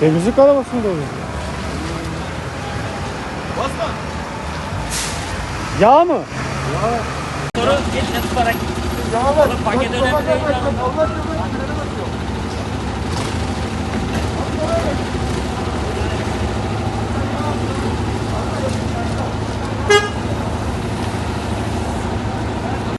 Temizlik arabasında oluyor. Basma. Yağ mı? Sonra eline tutarak. Yağ var. Paket önemli değil.